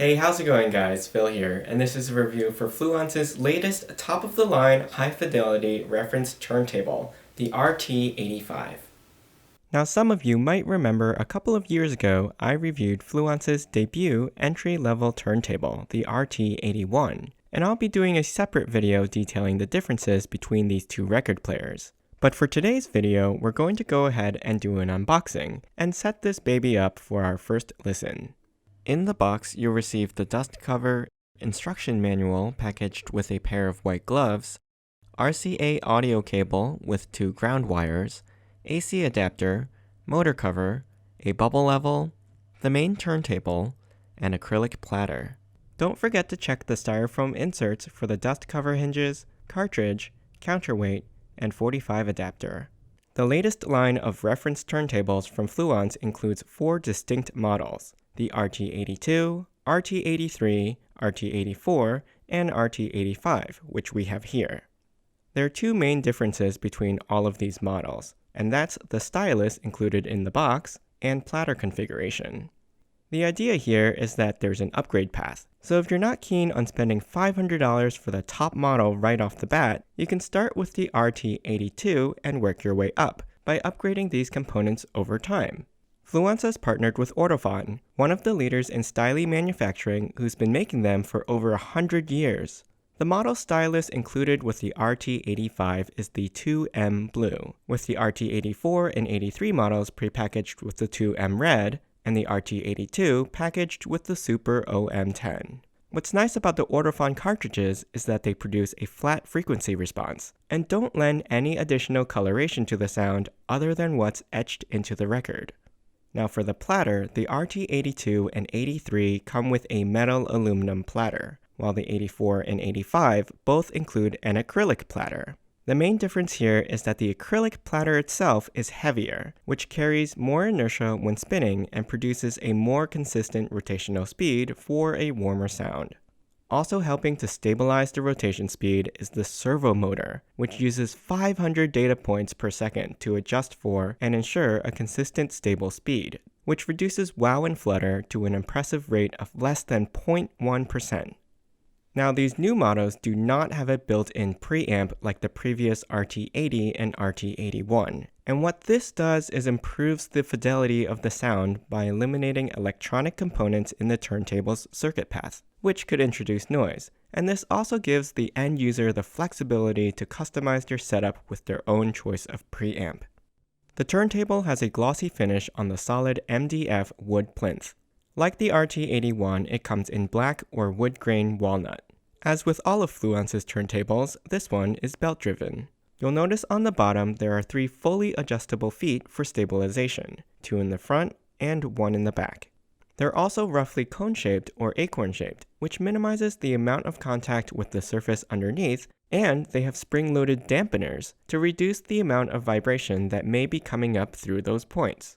Hey, how's it going guys? Phil here, and this is a review for Fluance's latest top-of-the-line high-fidelity reference turntable, the RT85. Now some of you might remember a couple of years ago I reviewed Fluance's debut entry-level turntable, the RT81, and I'll be doing a separate video detailing the differences between these two record players. But for today's video, we're going to go ahead and do an unboxing, and set this baby up for our first listen. In the box, you'll receive the dust cover, instruction manual packaged with a pair of white gloves, RCA audio cable with 2 ground wires, AC adapter, motor cover, a bubble level, the main turntable, and acrylic platter. Don't forget to check the styrofoam inserts for the dust cover hinges, cartridge, counterweight, and 45 adapter. The latest line of reference turntables from Fluance includes 4 distinct models: the RT82, RT83, RT84, and RT85, which we have here. There are 2 main differences between all of these models, and that's the stylus included in the box and platter configuration. The idea here is that there's an upgrade path, so if you're not keen on spending $500 for the top model right off the bat, you can start with the RT82 and work your way up by upgrading these components over time. Fluance has partnered with Ortofon, one of the leaders in styli manufacturing who's been making them for over 100 years. The model stylus included with the RT85 is the 2M blue, with the RT84 and 83 models prepackaged with the 2M red, and the RT82 packaged with the Super OM10. What's nice about the Ortofon cartridges is that they produce a flat frequency response, and don't lend any additional coloration to the sound other than what's etched into the record. Now for the platter, the RT82 and 83 come with a metal aluminum platter, while the 84 and 85 both include an acrylic platter. The main difference here is that the acrylic platter itself is heavier, which carries more inertia when spinning and produces a more consistent rotational speed for a warmer sound. Also helping to stabilize the rotation speed is the servo motor, which uses 500 data points per second to adjust for and ensure a consistent stable speed, which reduces wow and flutter to an impressive rate of less than 0.1%. Now these new models do not have a built-in preamp like the previous RT80 and RT81, and what this does is improves the fidelity of the sound by eliminating electronic components in the turntable's circuit path, which could introduce noise, and this also gives the end user the flexibility to customize their setup with their own choice of preamp. The turntable has a glossy finish on the solid MDF wood plinth. Like the RT81, it comes in black or wood grain walnut. As with all of Fluance's turntables, this one is belt-driven. You'll notice on the bottom there are 3 fully adjustable feet for stabilization, 2 in the front and 1 in the back. They're also roughly cone-shaped or acorn-shaped, which minimizes the amount of contact with the surface underneath, and they have spring-loaded dampeners to reduce the amount of vibration that may be coming up through those points.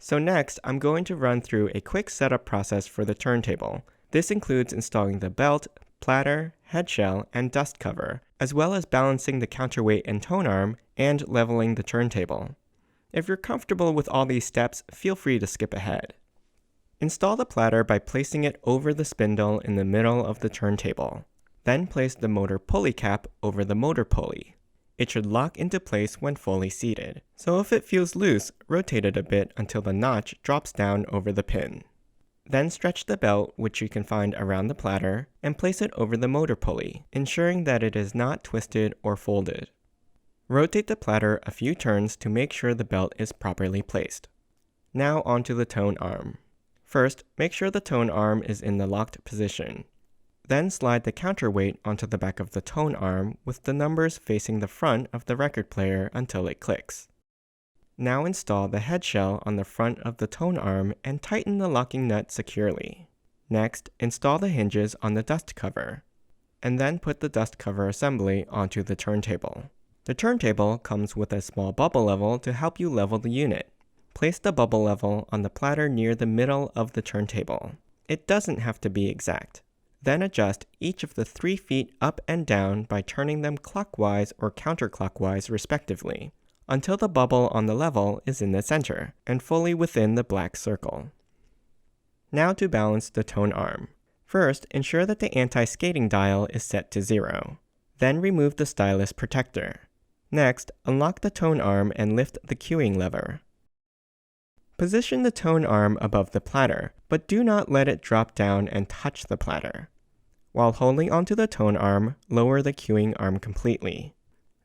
So next, I'm going to run through a quick setup process for the turntable. This includes installing the belt, platter, headshell, and dust cover, as well as balancing the counterweight and tone arm, and leveling the turntable. If you're comfortable with all these steps, feel free to skip ahead. Install the platter by placing it over the spindle in the middle of the turntable. Then place the motor pulley cap over the motor pulley. It should lock into place when fully seated, so if it feels loose, rotate it a bit until the notch drops down over the pin. Then stretch the belt, which you can find around the platter, and place it over the motor pulley, ensuring that it is not twisted or folded. Rotate the platter a few turns to make sure the belt is properly placed. Now onto the tone arm. First, make sure the tone arm is in the locked position. Then slide the counterweight onto the back of the tone arm with the numbers facing the front of the record player until it clicks. Now install the headshell on the front of the tone arm and tighten the locking nut securely. Next, install the hinges on the dust cover, and then put the dust cover assembly onto the turntable. The turntable comes with a small bubble level to help you level the unit. Place the bubble level on the platter near the middle of the turntable. It doesn't have to be exact. Then adjust each of the 3 feet up and down by turning them clockwise or counterclockwise respectively, until the bubble on the level is in the center and fully within the black circle. Now to balance the tone arm. First, ensure that the anti-skating dial is set to 0. Then remove the stylus protector. Next, unlock the tone arm and lift the cueing lever. Position the tone arm above the platter, but do not let it drop down and touch the platter. While holding onto the tone arm, lower the cueing arm completely.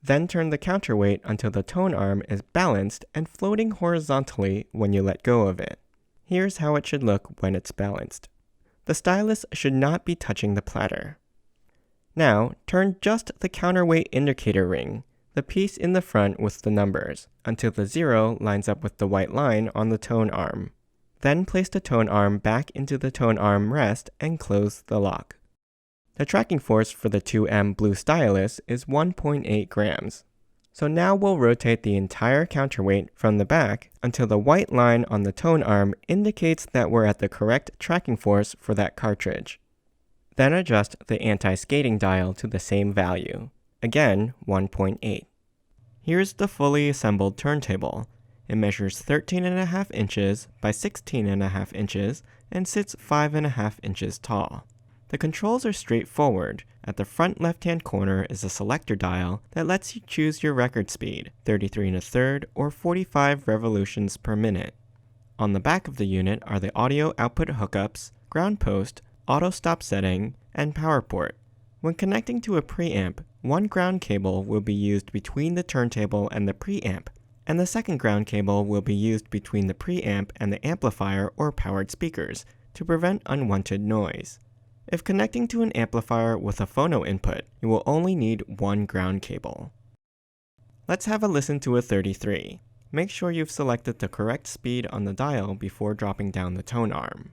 Then turn the counterweight until the tone arm is balanced and floating horizontally when you let go of it. Here's how it should look when it's balanced. The stylus should not be touching the platter. Now, turn just the counterweight indicator ring, the piece in the front with the numbers, until the 0 lines up with the white line on the tone arm. Then place the tone arm back into the tone arm rest and close the lock. The tracking force for the 2M blue stylus is 1.8 grams. So now we'll rotate the entire counterweight from the back until the white line on the tone arm indicates that we're at the correct tracking force for that cartridge. Then adjust the anti-skating dial to the same value, again 1.8. Here's the fully assembled turntable. It measures 13.5 inches by 16.5 inches and sits 5.5 inches tall. The controls are straightforward. At the front left-hand corner is a selector dial that lets you choose your record speed, 33 1/3 or 45 revolutions per minute. On the back of the unit are the audio output hookups, ground post, auto stop setting, and power port. When connecting to a preamp, one ground cable will be used between the turntable and the preamp, and the second ground cable will be used between the preamp and the amplifier or powered speakers to prevent unwanted noise. If connecting to an amplifier with a phono input, you will only need one ground cable. Let's have a listen to a 33. Make sure you've selected the correct speed on the dial before dropping down the tone arm.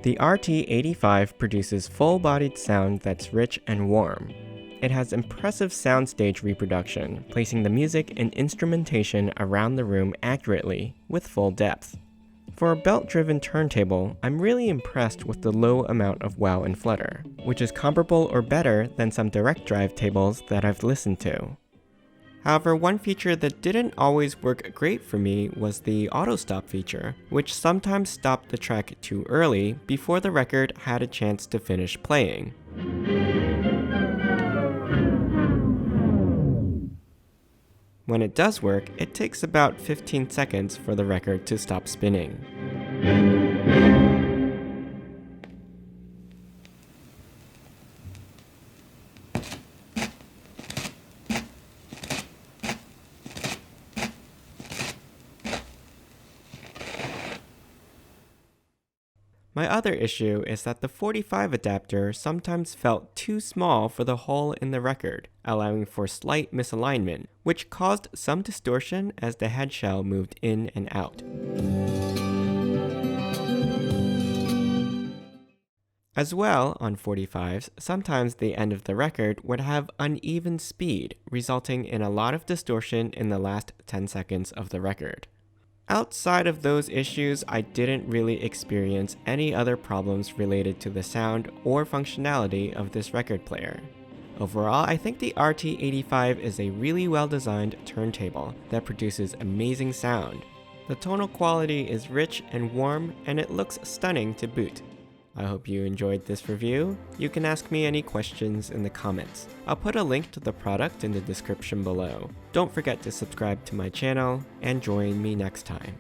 The RT85 produces full-bodied sound that's rich and warm. It has impressive soundstage reproduction, placing the music and instrumentation around the room accurately, with full depth. For a belt-driven turntable, I'm really impressed with the low amount of wow and flutter, which is comparable or better than some direct drive tables that I've listened to. However, one feature that didn't always work great for me was the auto stop feature, which sometimes stopped the track too early before the record had a chance to finish playing. When it does work, it takes about 15 seconds for the record to stop spinning. My other issue is that the 45 adapter sometimes felt too small for the hole in the record, allowing for slight misalignment, which caused some distortion as the head shell moved in and out. As well, on 45s, sometimes the end of the record would have uneven speed, resulting in a lot of distortion in the last 10 seconds of the record. Outside of those issues, I didn't really experience any other problems related to the sound or functionality of this record player. Overall, I think the RT85 is a really well-designed turntable that produces amazing sound. The tonal quality is rich and warm, and it looks stunning to boot. I hope you enjoyed this review. You can ask me any questions in the comments. I'll put a link to the product in the description below. Don't forget to subscribe to my channel and join me next time.